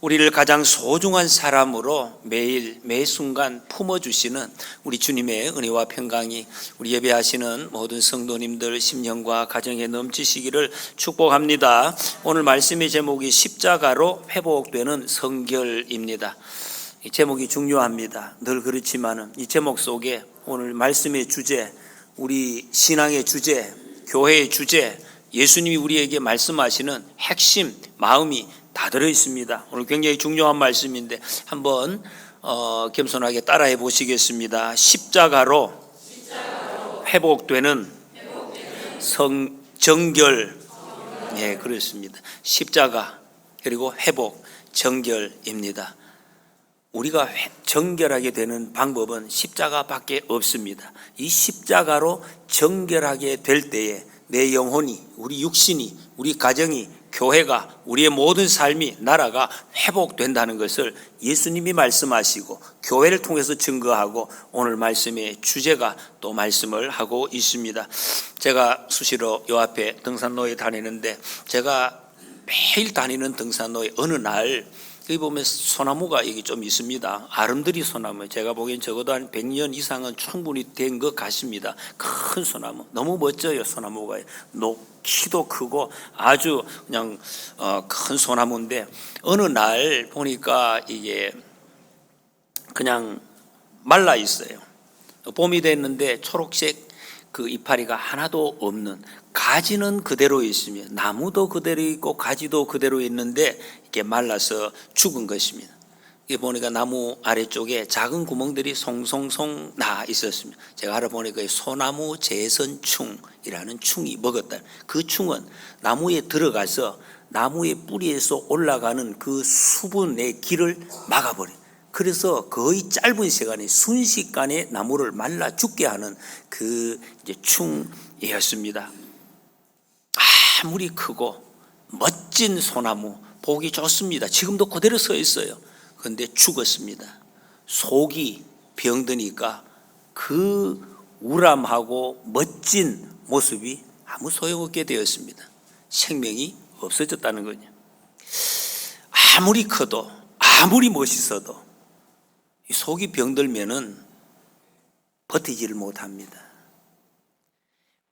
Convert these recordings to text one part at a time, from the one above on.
우리를 가장 소중한 사람으로 매일 매 순간 품어주시는 우리 주님의 은혜와 평강이 우리 예배하시는 모든 성도님들 심령과 가정에 넘치시기를 축복합니다. 오늘 말씀의 제목이 십자가로 회복되는 성결입니다. 이 제목이 중요합니다. 늘 그렇지만은 이 제목 속에 오늘 말씀의 주제, 우리 신앙의 주제, 교회의 주제, 예수님이 우리에게 말씀하시는 핵심 마음이 다 들어있습니다. 오늘 굉장히 중요한 말씀인데 한번 겸손하게 따라해 보시겠습니다. 십자가로 회복되는 정결. 네, 그렇습니다. 십자가 그리고 회복, 정결입니다. 우리가 정결하게 되는 방법은 십자가밖에 없습니다. 이 십자가로 정결하게 될 때에 내 영혼이, 우리 육신이, 우리 가정이, 교회가, 우리의 모든 삶이, 나라가 회복된다는 것을 예수님이 말씀하시고 교회를 통해서 증거하고 오늘 말씀의 주제가 또 말씀을 하고 있습니다. 제가 수시로 요 앞에 등산로에 다니는데 제가 매일 다니는 등산로에 어느 날 여기 보면 소나무가 여기 좀 있습니다. 아름드리 소나무. 제가 보기엔 적어도 한 100년 이상은 충분히 된 것 같습니다. 큰 소나무. 너무 멋져요, 소나무가. 키도 크고 아주 그냥 큰 소나무인데 어느 날 보니까 이게 그냥 말라 있어요. 봄이 됐는데 초록색 그 이파리가 하나도 없는, 가지는 그대로 있으며 나무도 그대로 있고 가지도 그대로 있는데 이게 말라서 죽은 것입니다. 이게 보니까 나무 아래쪽에 작은 구멍들이 송송송 나 있었습니다. 제가 알아보니까 소나무 재선충이라는 충이 먹었다. 그 충은 나무에 들어가서 나무의 뿌리에서 올라가는 그 수분의 길을 막아버려요. 그래서 거의 짧은 시간에 순식간에 나무를 말라 죽게 하는 그 이제 충이었습니다. 아무리 크고 멋진 소나무 보기 좋습니다. 지금도 그대로 서 있어요. 그런데 죽었습니다. 속이 병드니까 그 우람하고 멋진 모습이 아무 소용없게 되었습니다. 생명이 없어졌다는 거죠. 아무리 커도 아무리 멋있어도 속이 병들면은 버티지를 못합니다.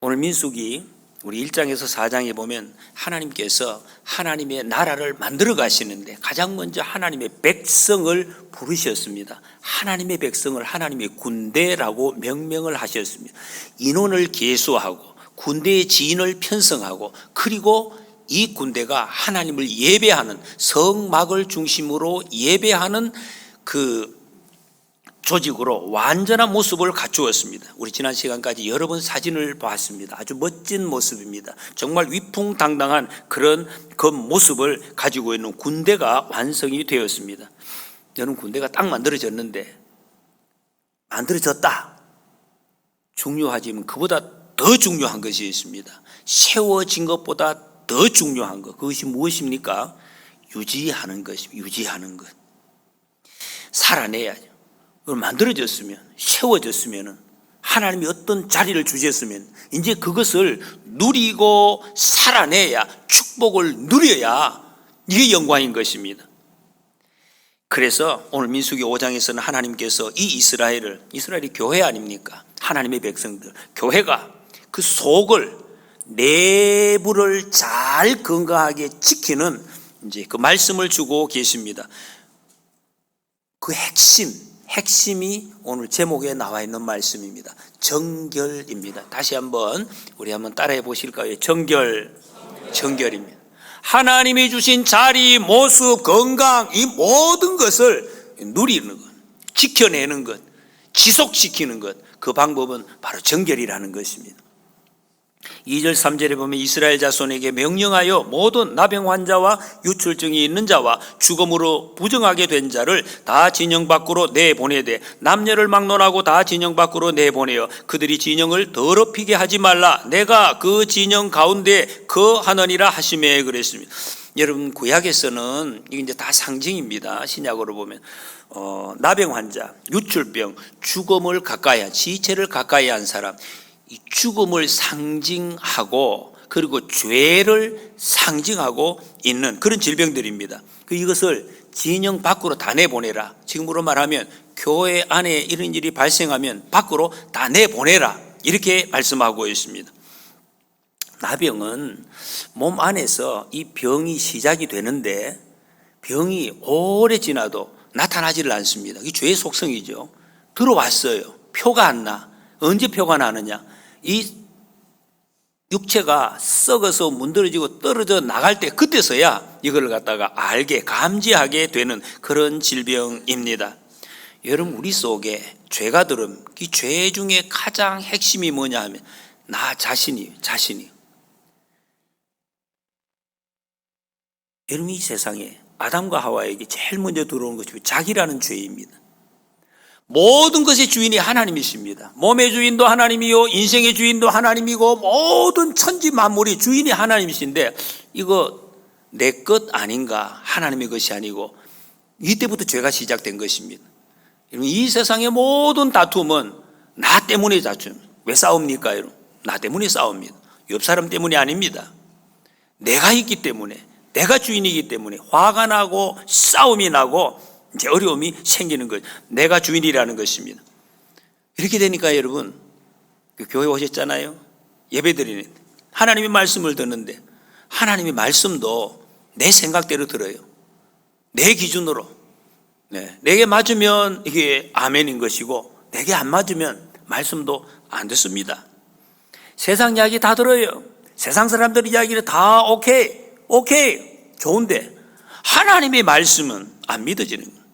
오늘 민수기 우리 1장에서 4장에 보면 하나님께서 하나님의 나라를 만들어 가시는데 가장 먼저 하나님의 백성을 부르셨습니다. 하나님의 백성을 하나님의 군대라고 명명을 하셨습니다. 인원을 계수하고 군대의 지인을 편성하고 그리고 이 군대가 하나님을 예배하는 성막을 중심으로 예배하는 그 조직으로 완전한 모습을 갖추었습니다. 우리 지난 시간까지 여러 번 사진을 봤습니다. 아주 멋진 모습입니다. 정말 위풍당당한 그런 그 모습을 가지고 있는 군대가 완성이 되었습니다. 여러분, 군대가 딱 만들어졌는데 만들어졌다 중요하지만 그보다 더 중요한 것이 있습니다. 세워진 것보다 더 중요한 것, 그것이 무엇입니까? 유지하는 것입니다. 유지하는 것. 살아내야죠. 만들어졌으면, 세워졌으면, 하나님이 어떤 자리를 주셨으면 이제 그것을 누리고 살아내야, 축복을 누려야 이게 영광인 것입니다. 그래서 오늘 민수기 5장에서는 하나님께서 이 이스라엘이 교회 아닙니까? 하나님의 백성들, 교회가 그 속을, 내부를 잘 건강하게 지키는 이제 그 말씀을 주고 계십니다. 그 핵심이 오늘 제목에 나와 있는 말씀입니다. 정결입니다. 다시 한번 우리 한번 따라해 보실까요? 정결입니다. 하나님이 주신 자리, 모습, 건강, 이 모든 것을 누리는 것, 지켜내는 것, 지속시키는 것, 그 방법은 바로 정결이라는 것입니다. 2절 3절에 보면 이스라엘 자손에게 명령하여 모든 나병 환자와 유출증이 있는 자와 죽음으로 부정하게 된 자를 다 진영 밖으로 내보내되 남녀를 막론하고 다 진영 밖으로 내보내어 그들이 진영을 더럽히게 하지 말라. 내가 그 진영 가운데 거하느니라 하시매 그랬습니다. 여러분, 구약에서는 이게 이제 다 상징입니다. 신약으로 보면 나병 환자, 유출병, 죽음을 가까이 한, 지체를 가까이 한 사람, 이 죽음을 상징하고 그리고 죄를 상징하고 있는 그런 질병들입니다. 이것을 진영 밖으로 다 내보내라. 지금으로 말하면 교회 안에 이런 일이 발생하면 밖으로 다 내보내라. 이렇게 말씀하고 있습니다. 나병은 몸 안에서 이 병이 시작이 되는데 병이 오래 지나도 나타나지를 않습니다. 이게 죄의 속성이죠. 들어왔어요. 표가 안 나. 언제 표가 나느냐? 이 육체가 썩어서 문드러지고 떨어져 나갈 때 그때서야 이걸 갖다가 알게 감지하게 되는 그런 질병입니다. 여러분, 우리 속에 죄가 들으면 이 죄 중에 가장 핵심이 뭐냐 하면 나 자신이. 여러분, 이 세상에 아담과 하와에게 제일 먼저 들어오는 것이 자기라는 죄입니다. 모든 것의 주인이 하나님이십니다. 몸의 주인도 하나님이요, 인생의 주인도 하나님이고, 모든 천지 만물이 주인이 하나님이신데 이거 내 것 아닌가? 하나님의 것이 아니고 이때부터 죄가 시작된 것입니다. 이 세상의 모든 다툼은 나 때문에 다툼. 왜 싸웁니까, 여러분? 나 때문에 싸웁니다. 옆 사람 때문이 아닙니다. 내가 있기 때문에, 내가 주인이기 때문에 화가 나고 싸움이 나고 이제 어려움이 생기는 거예요. 내가 주인이라는 것입니다. 이렇게 되니까 여러분, 교회 오셨잖아요. 예배드리는 하나님의 말씀을 듣는데 하나님의 말씀도 내 생각대로 들어요. 내 기준으로. 내게 맞으면 이게 아멘인 것이고 내게 안 맞으면 말씀도 안 듣습니다. 세상 이야기 다 들어요. 세상 사람들 이야기를 다 오케이 좋은데 하나님의 말씀은 안 믿어지는 거예요.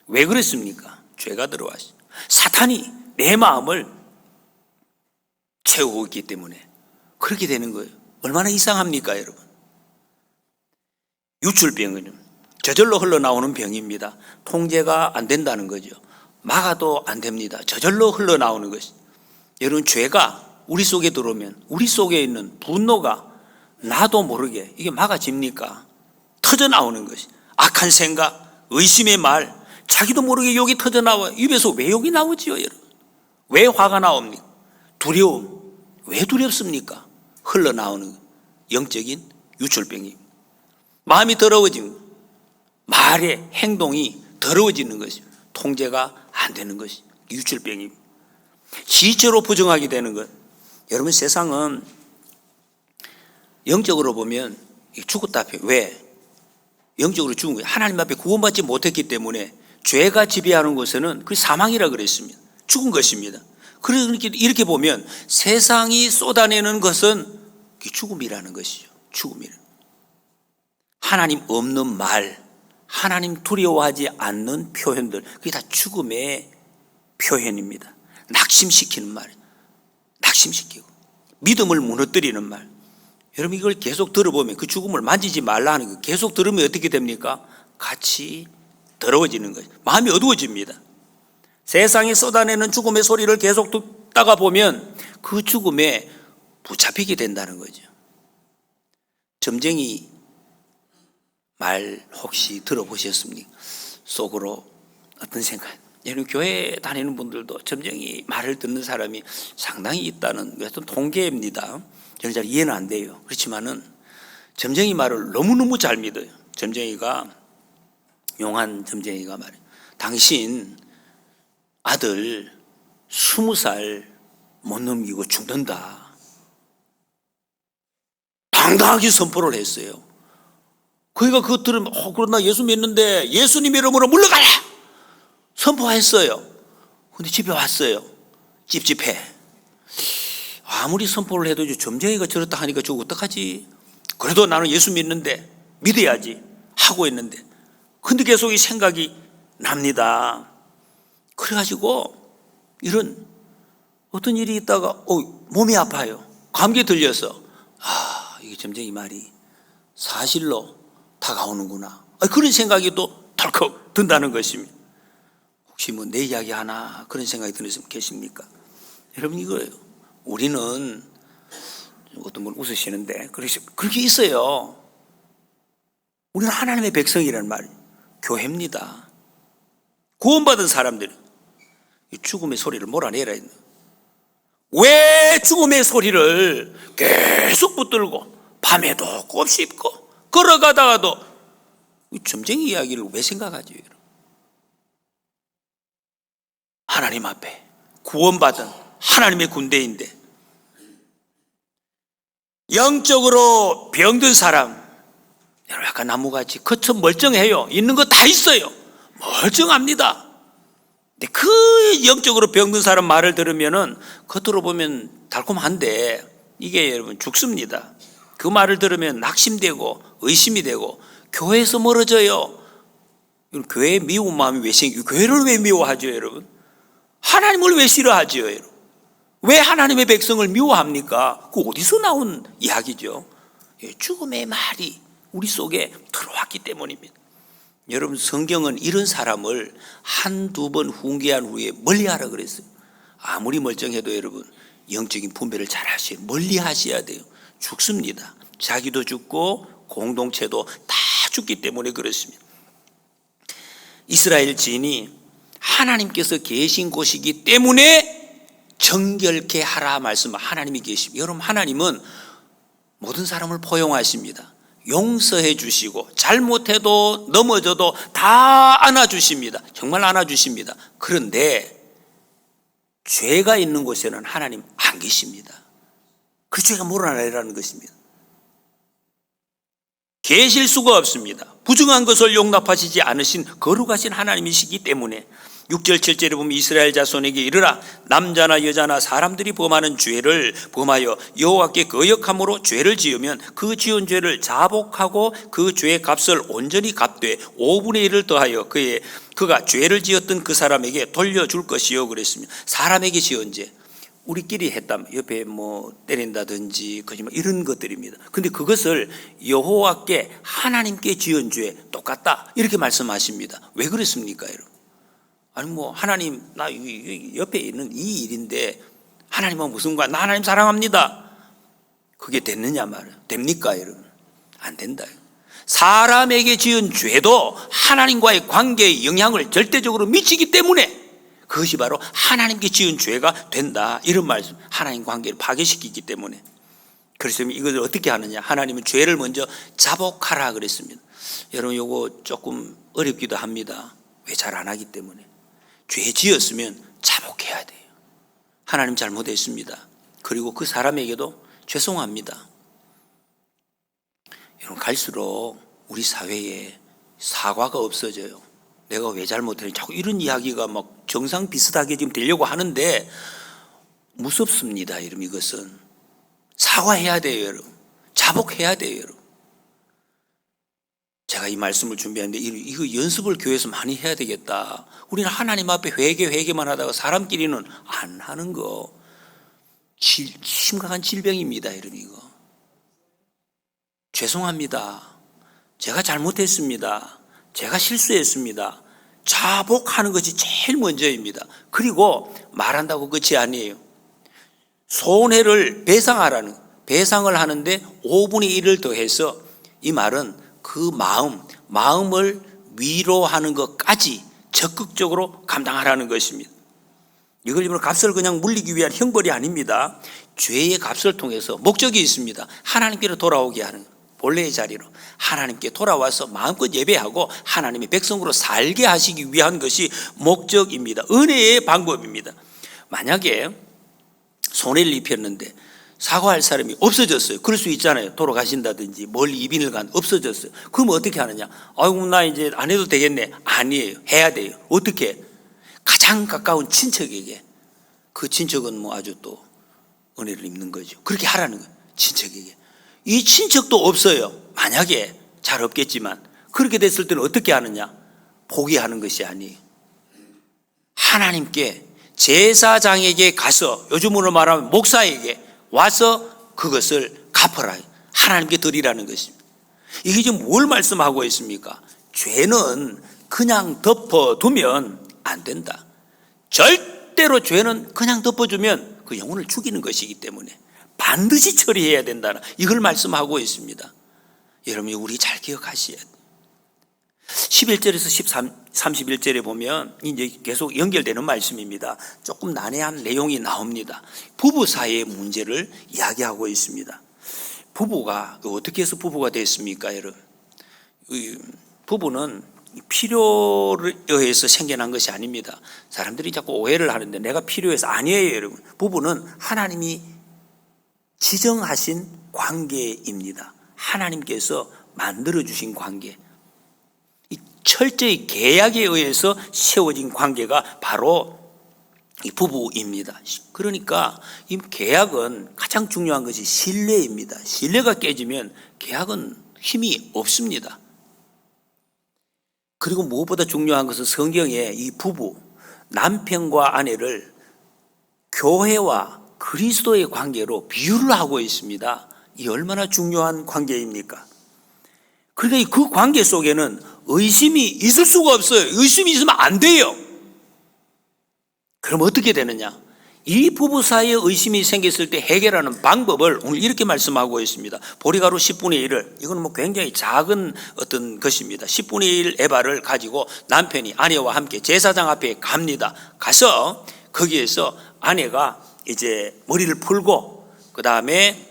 왜 그랬습니까? 죄가 들어왔어요. 사탄이 내 마음을 채우고 있기 때문에 그렇게 되는 거예요. 얼마나 이상합니까, 여러분? 유출병은 저절로 흘러나오는 병입니다. 통제가 안 된다는 거죠. 막아도 안 됩니다. 저절로 흘러나오는 것이. 여러분, 죄가 우리 속에 들어오면 우리 속에 있는 분노가 나도 모르게 이게 막아집니까? 터져나오는 것이. 악한 생각, 의심의 말, 자기도 모르게 욕이 터져나와요. 입에서 왜 욕이 나오지요, 여러분? 왜 화가 나옵니까? 두려움. 왜 두렵습니까? 흘러나오는 영적인 유출병입니다. 마음이 더러워지는 것, 말의 행동이 더러워지는 것이, 통제가 안 되는 것이 유출병입니다. 지체로 부정하게 되는 것. 여러분, 세상은 영적으로 보면 죽었다. 왜? 영적으로 죽은 거예요. 하나님 앞에 구원받지 못했기 때문에 죄가 지배하는 것에는 그 사망이라 그랬습니다. 죽은 것입니다. 그러니까 이렇게 보면 세상이 쏟아내는 것은 죽음이라는 것이죠. 죽음이라는. 하나님 없는 말, 하나님 두려워하지 않는 표현들, 그게 다 죽음의 표현입니다. 낙심시키는 말, 낙심시키고 믿음을 무너뜨리는 말. 여러분, 이걸 계속 들어보면 그 죽음을 만지지 말라는 거 계속 들으면 어떻게 됩니까? 같이 더러워지는 거예요. 마음이 어두워집니다. 세상이 쏟아내는 죽음의 소리를 계속 듣다가 보면 그 죽음에 붙잡히게 된다는 거죠. 점쟁이 말 혹시 들어보셨습니까? 속으로 어떤 생각? 여러분, 교회 다니는 분들도 점쟁이 말을 듣는 사람이 상당히 있다는 어떤 통계입니다. 저는 잘 이해는 안 돼요. 그렇지만은 점쟁이 말을 너무너무 잘 믿어요. 점쟁이가, 용한 점쟁이가 말해요. 당신 아들 20살 못 넘기고 죽는다. 당당하게 선포를 했어요. 그러니까 그거 들으면 그럼 나 예수 믿는데 예수님 이름으로 물러가라! 선포했어요. 근데 집에 왔어요. 찝찝해. 아무리 선포를 해도 점쟁이가 저렇다 하니까 저거 어떡하지? 그래도 나는 예수 믿는데 믿어야지 하고 있는데 근데 계속 이 생각이 납니다. 그래가지고 이런 어떤 일이 있다가 몸이 아파요. 감기 들려서 이게 점쟁이 말이 사실로 다가오는구나. 그런 생각이 또 덜컥 든다는 것입니다. 혹시 뭐 내 이야기 하나 그런 생각이 드는 분 계십니까? 여러분, 이거예요. 우리는 어떤 분 웃으시는데 그렇게 있어요. 우리는 하나님의 백성이라는 말이에요. 교회입니다. 구원받은 사람들은 이 죽음의 소리를 몰아내라. 왜 죽음의 소리를 계속 붙들고 밤에도 곱씹고 걸어가다가도 점쟁이 이야기를 왜 생각하죠? 하나님 앞에 구원받은 하나님의 군대인데, 영적으로 병든 사람, 여러분 약간 나무같이 겉은 멀쩡해요. 있는 거 다 있어요. 멀쩡합니다. 근데 그 영적으로 병든 사람 말을 들으면은 겉으로 보면 달콤한데 이게 여러분 죽습니다. 그 말을 들으면 낙심되고 의심이 되고 교회에서 멀어져요. 교회에 미운 마음이 왜 생기고, 교회를 왜 미워하죠, 여러분? 하나님을 왜 싫어하죠, 여러분? 왜 하나님의 백성을 미워합니까? 그 어디서 나온 이야기죠? 죽음의 말이 우리 속에 들어왔기 때문입니다. 여러분, 성경은 이런 사람을 한두 번 훈계한 후에 멀리하라 그랬어요. 아무리 멀쩡해도 여러분 영적인 분별을 잘 하셔야, 멀리하셔야 돼요. 죽습니다. 자기도 죽고 공동체도 다 죽기 때문에 그렇습니다. 이스라엘 지인이 하나님께서 계신 곳이기 때문에 정결케 하라 말씀, 하나님이 계십니다. 여러분, 하나님은 모든 사람을 포용하십니다. 용서해 주시고 잘못해도 넘어져도 다 안아주십니다. 정말 안아주십니다. 그런데 죄가 있는 곳에는 하나님 안 계십니다. 그 죄가 몰아내라는 것입니다. 계실 수가 없습니다. 부정한 것을 용납하시지 않으신 거룩하신 하나님이시기 때문에 6절 7절에 보면 이스라엘 자손에게 이르라, 남자나 여자나 사람들이 범하는 죄를 범하여 여호와께 거역함으로 죄를 지으면 그 지은 죄를 자복하고 그 죄의 값을 온전히 갚되 5분의 1을 더하여 그가 죄를 지었던 그 사람에게 돌려줄 것이요 그랬습니다. 사람에게 지은 죄, 우리끼리 했다면 옆에 뭐 때린다든지 거짓말 이런 것들입니다. 근데 그것을 여호와께 하나님께 지은 죄 똑같다 이렇게 말씀하십니다. 왜 그랬습니까, 여러분? 아니 뭐 하나님, 나 옆에 있는 이 일인데 하나님은 무슨 거야? 나 하나님 사랑합니다. 그게 됐느냐 말이에요. 됩니까, 여러분? 안 된다. 사람에게 지은 죄도 하나님과의 관계에 영향을 절대적으로 미치기 때문에 그것이 바로 하나님께 지은 죄가 된다, 이런 말씀. 하나님 관계를 파괴시키기 때문에. 그래서 이것을 어떻게 하느냐? 하나님은 죄를 먼저 자복하라 그랬습니다. 여러분, 이거 조금 어렵기도 합니다. 왜 잘 안 하기 때문에. 죄 지었으면 자복해야 돼요. 하나님 잘못했습니다. 그리고 그 사람에게도 죄송합니다. 여러분, 갈수록 우리 사회에 사과가 없어져요. 내가 왜 잘못했는지 자꾸 이런 이야기가 막 정상 비슷하게 지금 되려고 하는데 무섭습니다. 여러분, 이것은 사과해야 돼요, 여러분. 자복해야 돼요, 여러분. 제가 이 말씀을 준비하는데 이거 연습을 교회에서 많이 해야 되겠다. 우리는 하나님 앞에 회개만 하다가 사람끼리는 안 하는 거 심각한 질병입니다, 여러분. 이거 죄송합니다. 제가 잘못했습니다. 제가 실수했습니다. 자복하는 것이 제일 먼저입니다. 그리고 말한다고 끝이 아니에요. 손해를 배상을 하는데 5분의 1을 더해서 이 말은 그 마음을 위로하는 것까지 적극적으로 감당하라는 것입니다. 이걸 일부러 값을 그냥 물리기 위한 형벌이 아닙니다. 죄의 값을 통해서 목적이 있습니다. 하나님께로 돌아오게 하는, 본래의 자리로 하나님께 돌아와서 마음껏 예배하고 하나님의 백성으로 살게 하시기 위한 것이 목적입니다. 은혜의 방법입니다. 만약에 손해를 입혔는데 사과할 사람이 없어졌어요. 그럴 수 있잖아요. 돌아가신다든지 멀리 이민을 없어졌어요. 그럼 어떻게 하느냐? 아이고, 나 이제 안 해도 되겠네. 아니에요. 해야 돼요. 어떻게? 가장 가까운 친척에게. 그 친척은 뭐 아주 또 은혜를 입는 거죠. 그렇게 하라는 거예요. 친척에게. 이 친척도 없어요. 만약에 잘 없겠지만 그렇게 됐을 때는 어떻게 하느냐? 포기하는 것이 아니에요. 하나님께, 제사장에게 가서, 요즘으로 말하면 목사에게 와서 그것을 갚아라, 하나님께 드리라는 것입니다. 이게 지금 뭘 말씀하고 있습니까? 죄는 그냥 덮어두면 안 된다. 절대로 죄는 그냥 덮어주면 그 영혼을 죽이는 것이기 때문에 반드시 처리해야 된다는, 이걸 말씀하고 있습니다. 여러분이 우리 잘 기억하셔야 돼요. 11절에서 31절에 보면 이제 계속 연결되는 말씀입니다. 조금 난해한 내용이 나옵니다. 부부 사이의 문제를 이야기하고 있습니다. 부부가 어떻게 해서 부부가 됐습니까, 여러분? 부부는 필요에 의해서 생겨난 것이 아닙니다. 사람들이 자꾸 오해를 하는데 내가 필요해서 아니에요, 여러분. 부부는 하나님이 지정하신 관계입니다. 하나님께서 만들어주신 관계. 이 철저히 계약에 의해서 세워진 관계가 바로 이 부부입니다. 그러니까 이 계약은 가장 중요한 것이 신뢰입니다. 신뢰가 깨지면 계약은 힘이 없습니다. 그리고 무엇보다 중요한 것은 성경에 이 부부, 남편과 아내를 교회와 그리스도의 관계로 비유를 하고 있습니다. 이 얼마나 중요한 관계입니까? 그러니까 그 관계 속에는 의심이 있을 수가 없어요. 의심이 있으면 안 돼요. 그럼 어떻게 되느냐? 이 부부 사이에 의심이 생겼을 때 해결하는 방법을 오늘 이렇게 말씀하고 있습니다. 보리가루 10분의 1을, 이건 뭐 굉장히 작은 어떤 것입니다. 10분의 1 에바를 가지고 남편이 아내와 함께 제사장 앞에 갑니다. 가서 거기에서 아내가 이제 머리를 풀고 그 다음에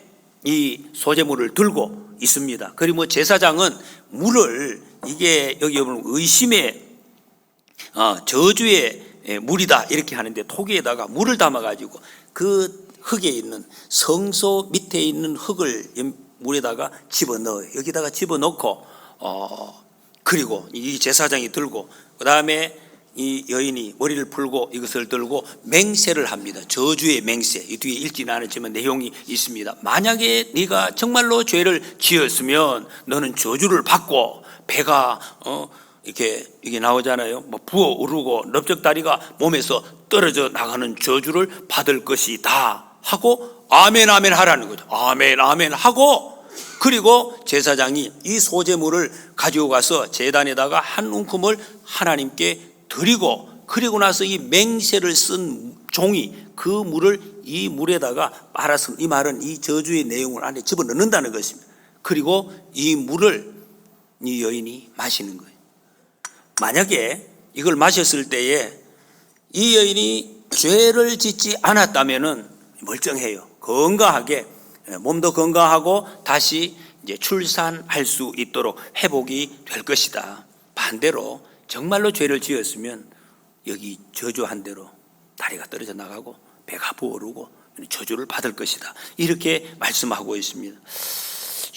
이 소재물을 들고 있습니다. 그리고 제사장은 물을, 이게 여기 보면 의심의 저주의 물이다 이렇게 하는데 토기에다가 물을 담아가지고 그 흙에 있는 성소 밑에 있는 흙을 물에다가 집어넣어요. 여기다가 집어넣고 그리고 이 제사장이 들고 그 다음에 이 여인이 머리를 풀고 이것을 들고 맹세를 합니다. 저주의 맹세. 이 뒤에 읽지는 않았지만 내용이 있습니다. 만약에 네가 정말로 죄를 지었으면 너는 저주를 받고 배가 이게 나오잖아요. 뭐 부어오르고 넓적다리가 몸에서 떨어져 나가는 저주를 받을 것이다 하고 아멘 아멘 하라는 거죠. 아멘 아멘 하고 그리고 제사장이 이 소재물을 가지고 가서 제단에다가 한 움큼을 하나님께 드리고 그리고 나서 이 맹세를 쓴 종이 그 물을 이 물에다가 말아서, 이 말은 이 저주의 내용을 안에 집어넣는다는 것입니다. 그리고 이 물을 이 여인이 마시는 거예요. 만약에 이걸 마셨을 때에 이 여인이 죄를 짓지 않았다면은 멀쩡해요. 건강하게, 몸도 건강하고 다시 이제 출산할 수 있도록 회복이 될 것이다. 반대로 정말로 죄를 지었으면 여기 저주한 대로 다리가 떨어져 나가고 배가 부어오르고 저주를 받을 것이다. 이렇게 말씀하고 있습니다.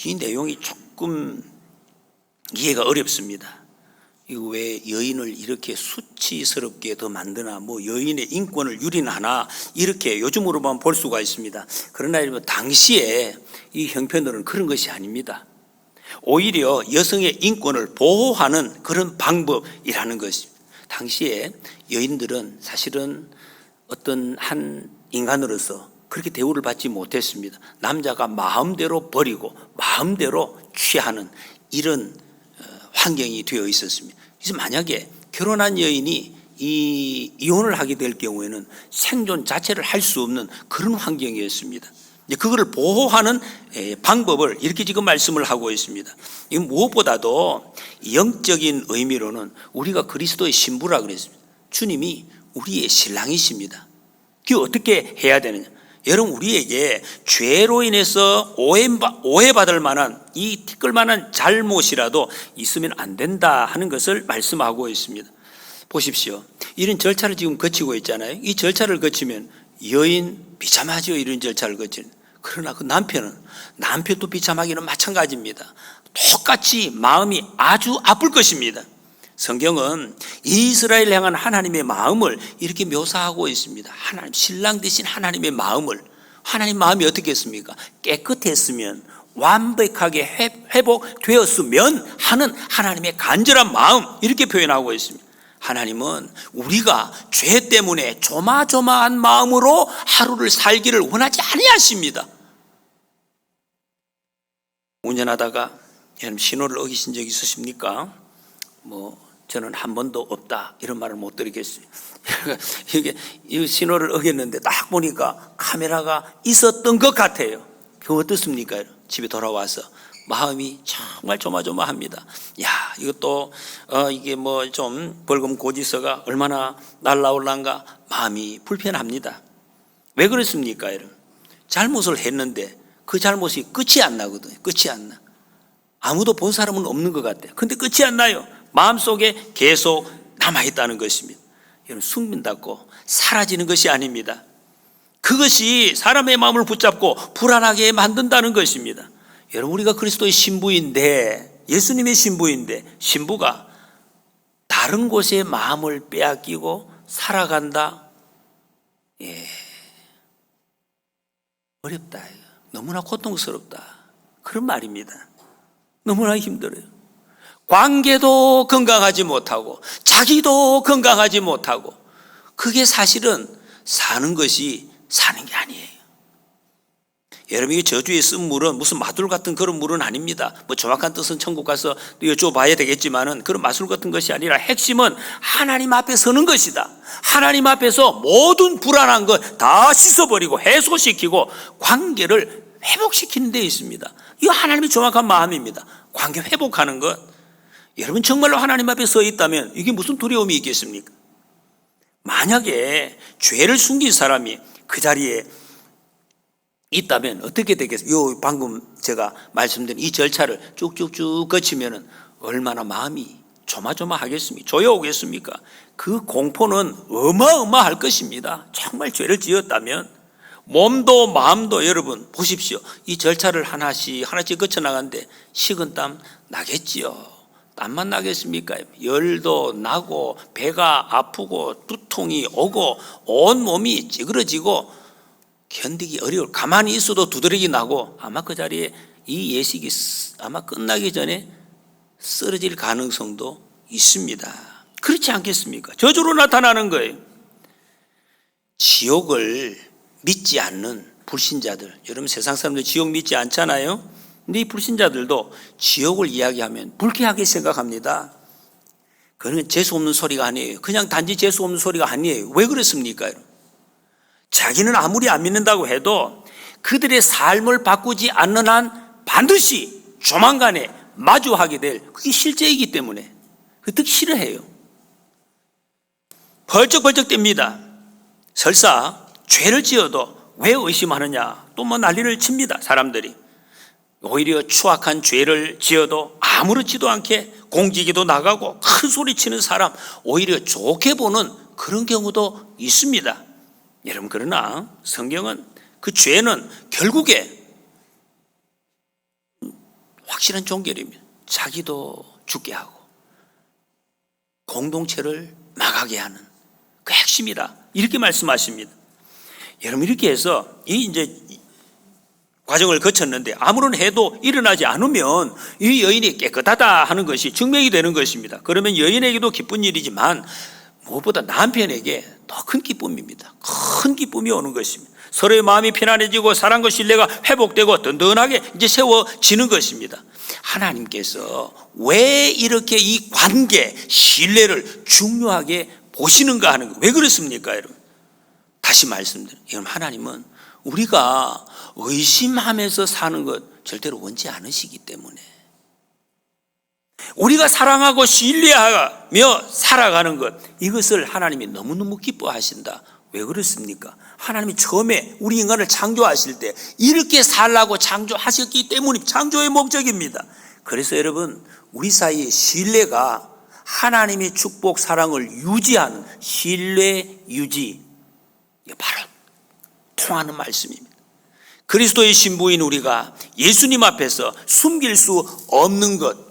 이 내용이 조금 이해가 어렵습니다. 이거 왜 여인을 이렇게 수치스럽게 더 만드나, 뭐 여인의 인권을 유린하나, 이렇게 요즘으로만 볼 수가 있습니다. 그러나 당시에 이 형편들은 그런 것이 아닙니다. 오히려 여성의 인권을 보호하는 그런 방법이라는 것입니다. 당시에 여인들은 사실은 어떤 한 인간으로서 그렇게 대우를 받지 못했습니다. 남자가 마음대로 버리고 마음대로 취하는 이런 환경이 되어 있었습니다. 그래서 만약에 결혼한 여인이 이혼을 하게 될 경우에는 생존 자체를 할 수 없는 그런 환경이었습니다. 그거를 보호하는 방법을 이렇게 지금 말씀을 하고 있습니다. 이건 무엇보다도 영적인 의미로는 우리가 그리스도의 신부라 그랬습니다. 주님이 우리의 신랑이십니다. 그게 어떻게 해야 되느냐? 여러분, 우리에게 죄로 인해서 오해받을 만한, 이 티끌 만한 잘못이라도 있으면 안 된다 하는 것을 말씀하고 있습니다. 보십시오. 이런 절차를 지금 거치고 있잖아요. 이 절차를 거치면 여인 비참하죠. 이런 절차를 거치는. 그러나 그 남편도 비참하기는 마찬가지입니다. 똑같이 마음이 아주 아플 것입니다. 성경은 이스라엘 향한 하나님의 마음을 이렇게 묘사하고 있습니다. 하나님, 신랑 되신 하나님의 마음을. 하나님 마음이 어떻겠습니까? 깨끗했으면, 완벽하게 회복되었으면 하는 하나님의 간절한 마음, 이렇게 표현하고 있습니다. 하나님은 우리가 죄 때문에 조마조마한 마음으로 하루를 살기를 원하지 아니하십니다. 운전하다가 여러분 신호를 어기신 적 있으십니까? 저는 한 번도 없다 이런 말을 못 드리겠어요. 이게 이 신호를 어겼는데 딱 보니까 카메라가 있었던 것 같아요. 그 어떻습니까? 집에 돌아와서 마음이 정말 조마조마합니다. 야, 이것도 이게 뭐 좀 벌금 고지서가 얼마나 날라올란가 마음이 불편합니다. 왜 그렇습니까, 여러분? 잘못을 했는데 그 잘못이 끝이 안 나거든요. 끝이 안 나. 아무도 본 사람은 없는 것 같아요. 근데 끝이 안 나요. 마음속에 계속 남아있다는 것입니다. 여러분, 숙민닫고 사라지는 것이 아닙니다. 그것이 사람의 마음을 붙잡고 불안하게 만든다는 것입니다. 여러분, 우리가 그리스도의 신부인데, 예수님의 신부인데, 신부가 다른 곳에 마음을 빼앗기고 살아간다? 어렵다. 너무나 고통스럽다. 그런 말입니다. 너무나 힘들어요. 관계도 건강하지 못하고 자기도 건강하지 못하고, 그게 사실은 사는 것이 사는 게 아니에요. 여러분이 저주에 쓴 물은 무슨 마술 같은 그런 물은 아닙니다. 뭐 정확한 뜻은 천국 가서 여쭤봐야 되겠지만은 그런 마술 같은 것이 아니라 핵심은 하나님 앞에 서는 것이다. 하나님 앞에서 모든 불안한 것 다 씻어버리고 해소시키고 관계를 회복시키는 데 있습니다. 이거 하나님의 정확한 마음입니다. 관계 회복하는 것. 여러분, 정말로 하나님 앞에 서 있다면 이게 무슨 두려움이 있겠습니까? 만약에 죄를 숨긴 사람이 그 자리에 있다면 어떻게 되겠어요? 요 방금 제가 말씀드린 이 절차를 쭉쭉쭉 거치면은 얼마나 마음이 조마조마하겠습니까? 조여오겠습니까? 그 공포는 어마어마할 것입니다. 정말 죄를 지었다면 몸도 마음도, 여러분 보십시오. 이 절차를 하나씩 거쳐 나가는데 식은땀 나겠지요. 땀만 나겠습니까? 열도 나고 배가 아프고 두통이 오고 온 몸이 찌그러지고 견디기 어려울, 가만히 있어도 두드러기 나고 아마 그 자리에 이 예식이 아마 끝나기 전에 쓰러질 가능성도 있습니다. 그렇지 않겠습니까? 저주로 나타나는 거예요. 지옥을 믿지 않는 불신자들, 여러분 세상 사람들 지옥 믿지 않잖아요. 근데 이 불신자들도 지옥을 이야기하면 불쾌하게 생각합니다. 그건 재수 없는 소리가 아니에요. 그냥 단지 재수 없는 소리가 아니에요. 왜 그렇습니까? 자기는 아무리 안 믿는다고 해도 그들의 삶을 바꾸지 않는 한 반드시 조만간에 마주하게 될, 그게 실제이기 때문에 그 듣기 싫어해요. 벌쩍벌쩍 댑니다. 설사 죄를 지어도 왜 의심하느냐, 또 뭐 난리를 칩니다. 사람들이 오히려 추악한 죄를 지어도 아무렇지도 않게 공지기도 나가고 큰 소리 치는 사람 오히려 좋게 보는 그런 경우도 있습니다. 여러분, 그러나 성경은 그 죄는 결국에 확실한 종결입니다. 자기도 죽게 하고 공동체를 망하게 하는 그 핵심이다, 이렇게 말씀하십니다. 여러분, 이렇게 해서 이 이제 과정을 거쳤는데 아무런 해도 일어나지 않으면 이 여인이 깨끗하다 하는 것이 증명이 되는 것입니다. 그러면 여인에게도 기쁜 일이지만 무엇보다 남편에게 더 큰 기쁨입니다. 큰 기쁨이 오는 것입니다. 서로의 마음이 편안해지고 사랑과 신뢰가 회복되고 든든하게 이제 세워지는 것입니다. 하나님께서 왜 이렇게 이 관계, 신뢰를 중요하게 보시는가 하는 거, 왜 그렇습니까, 여러분? 다시 말씀드려요. 여러분, 하나님은 우리가 의심하면서 사는 것 절대로 원치 않으시기 때문에, 우리가 사랑하고 신뢰하며 살아가는 것, 이것을 하나님이 너무너무 기뻐하신다. 왜 그렇습니까? 하나님이 처음에 우리 인간을 창조하실 때 이렇게 살라고 창조하셨기 때문에 창조의 목적입니다. 그래서 여러분, 우리 사이의 신뢰가 하나님의 축복, 사랑을 유지하는 신뢰 유지, 이게 바로 통하는 말씀입니다. 그리스도의 신부인 우리가 예수님 앞에서 숨길 수 없는 것,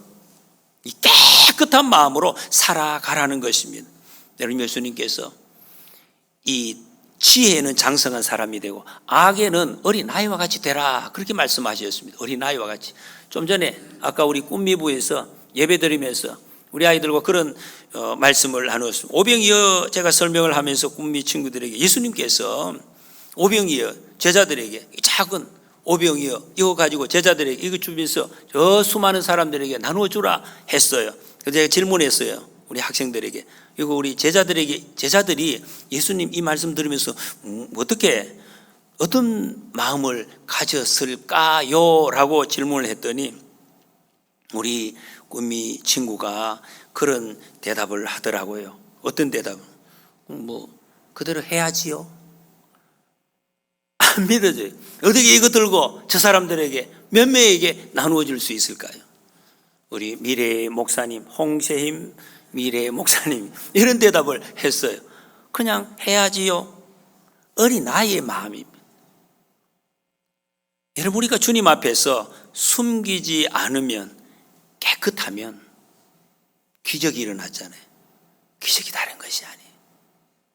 이 깨끗한 마음으로 살아가라는 것입니다. 여러분, 예수님께서 이 지혜에는 장성한 사람이 되고 악에는 어린아이와 같이 되라, 그렇게 말씀하셨습니다. 어린아이와 같이. 좀 전에 아까 우리 꿈미부에서 예배드리면서 우리 아이들과 그런 말씀을 나누었습니다. 오병이어 제가 설명을 하면서 꿈미 친구들에게 예수님께서 오병이어 제자들에게 작은 오병이어 이거 가지고 제자들에게 이거 주면서 저 수많은 사람들에게 나누어주라 했어요. 그래서 제가 질문했어요. 우리 학생들에게, 이거 우리 제자들이 예수님 이 말씀 들으면서 어떤 마음을 가졌을까요? 라고 질문을 했더니 우리 꿈이 친구가 그런 대답을 하더라고요. 어떤 대답을? 그대로 해야지요. 안 믿어져요. 어떻게 이거 들고 저 사람들에게 몇 명에게 나누어 줄 수 있을까요? 우리 미래의 목사님, 홍세임 미래의 목사님 이런 대답을 했어요. 그냥 해야지요. 어린아이의 마음입니다. 여러분, 우리가 주님 앞에서 숨기지 않으면, 깨끗하면 기적이 일어났잖아요. 기적이 다른 것이 아니에요.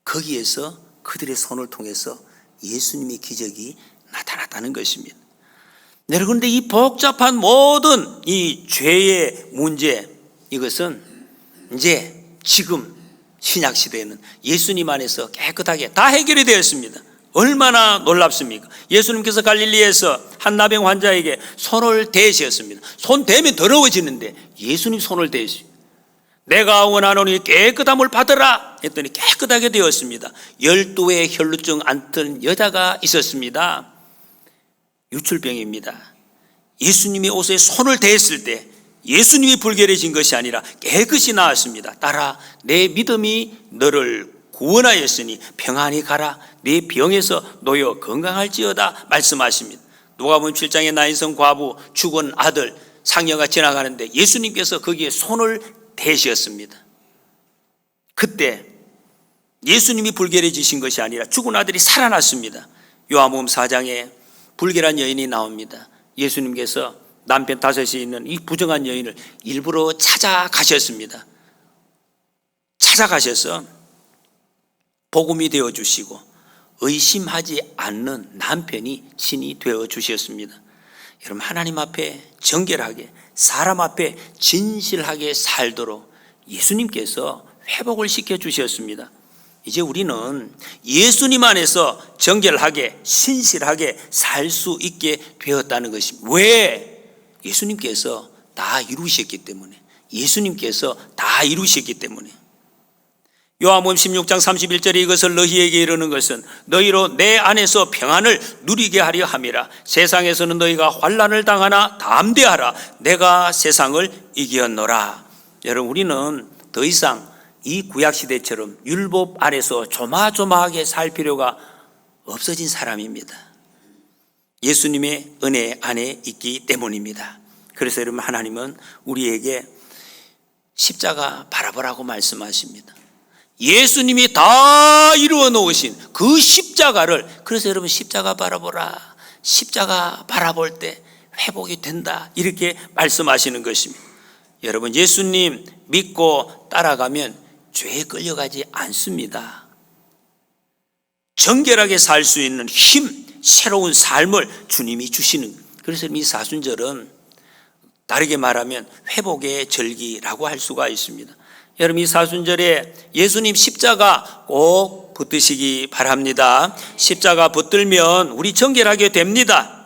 거기에서 그들의 손을 통해서 예수님의 기적이 나타났다는 것입니다. 여러분, 그런데 이 복잡한 모든 이 죄의 문제, 이것은 이제 지금 신약 시대에는 예수님 안에서 깨끗하게 다 해결이 되었습니다. 얼마나 놀랍습니까? 예수님께서 갈릴리에서 한 나병 환자에게 손을 대시었습니다. 손 대면 더러워지는데 예수님 손을 대시, 내가 원하노니 깨끗함을 받으라 했더니 깨끗하게 되었습니다. 12의 혈루증 앓던 여자가 있었습니다. 유출병입니다. 예수님의 옷에 손을 대했을 때 예수님이 불결해진 것이 아니라 깨끗이 나았습니다. 따라 내 믿음이 너를 구원하였으니 평안히 가라. 네 병에서 놓여 건강할지어다 말씀하십니다. 누가복음 7장에 나인성 과부 죽은 아들 상녀가 지나가는데 예수님께서 거기에 손을 대셨습니다. 그때 예수님이 불결해지신 것이 아니라 죽은 아들이 살아났습니다. 요한복음 4장에 불결한 여인이 나옵니다. 예수님께서 남편 5이 있는 이 부정한 여인을 일부러 찾아가셨습니다. 찾아가셔서 복음이 되어주시고 의심하지 않는 남편이 신이 되어주셨습니다. 여러분, 하나님 앞에 정결하게, 사람 앞에 진실하게 살도록 예수님께서 회복을 시켜주셨습니다. 이제 우리는 예수님 안에서 정결하게, 신실하게 살 수 있게 되었다는 것입니다. 왜? 예수님께서 다 이루셨기 때문에. 예수님께서 다 이루셨기 때문에. 요한복음 16장 31절에 이것을 너희에게 이르는 것은 너희로 내 안에서 평안을 누리게 하려 함이라. 세상에서는 너희가 환난을 당하나 담대하라. 내가 세상을 이겼노라. 여러분, 우리는 더 이상 이 구약시대처럼 율법 아래서 조마조마하게 살 필요가 없어진 사람입니다. 예수님의 은혜 안에 있기 때문입니다. 그래서 여러분, 하나님은 우리에게 십자가 바라보라고 말씀하십니다. 예수님이 다 이루어 놓으신 그 십자가를, 그래서 여러분 십자가 바라보라, 십자가 바라볼 때 회복이 된다, 이렇게 말씀하시는 것입니다. 여러분, 예수님 믿고 따라가면 죄에 끌려가지 않습니다. 정결하게 살 수 있는 힘, 새로운 삶을 주님이 주시는, 그래서 이 사순절은 다르게 말하면 회복의 절기라고 할 수가 있습니다. 여러분, 이 사순절에 예수님 십자가 꼭 붙드시기 바랍니다. 십자가 붙들면 우리 정결하게 됩니다.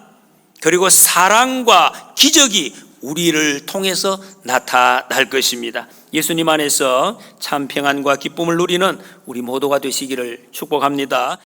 그리고 사랑과 기적이 우리를 통해서 나타날 것입니다. 예수님 안에서 참 평안과 기쁨을 누리는 우리 모두가 되시기를 축복합니다.